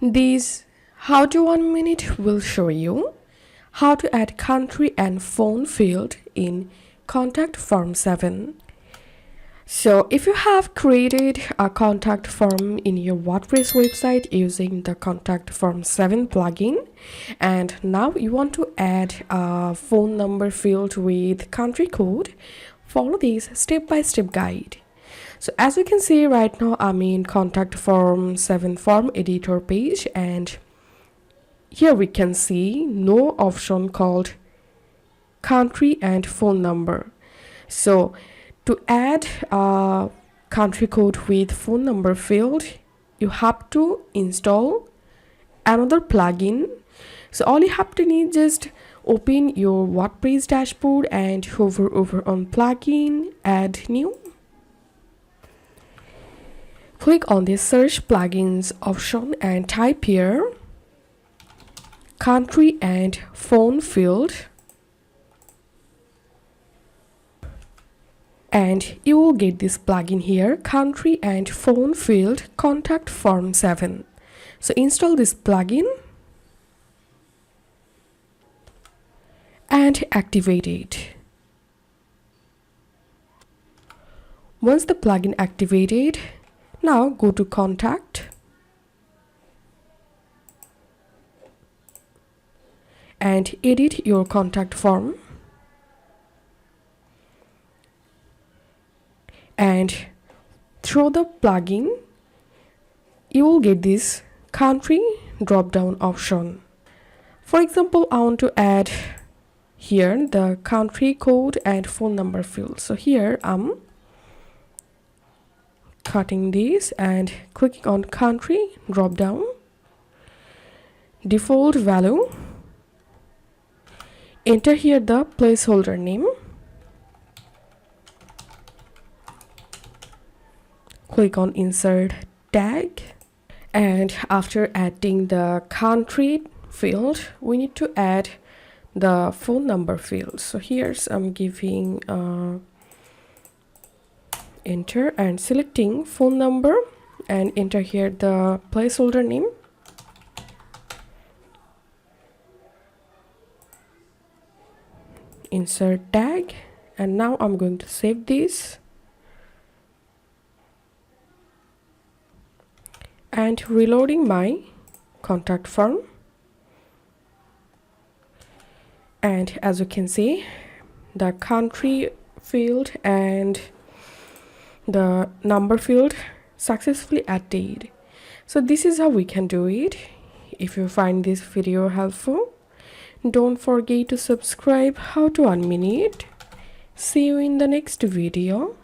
This How to 1 minute will show you how to add country and phone field in contact form 7. So if you have created a contact form in your WordPress website using the contact form 7 plugin, and now you want to add a phone number field with country code, follow this step-by-step guide. So as you can see right now, I'm in contact form 7 form editor page, and here we can see no option called country and phone number. So to add a country code with phone number field, you have to install another plugin. So all you have to need, just open your WordPress dashboard and hover over on plugin, add new. Click on the search plugins option and type here country and phone field, and you will get this plugin here, country and phone field contact form 7. So install this plugin and activate it. Once the plugin activated, now go to contact and edit your contact form, and through the plugin you will get this country drop down option. For example, I want to add here the country code and phone number field. So here I'm cutting this and clicking on country drop down, default value, enter here the placeholder name, click on insert tag, and after adding the country field we need to add the phone number field. So here's I'm giving enter and selecting phone number, and enter here the placeholder name, insert tag, and now I'm going to save this and reloading my contact form. And as you can see, the country field and the number field successfully added. So this is how we can do it. If you find this video helpful, don't forget to subscribe. How to 1 minute. See you in the next video.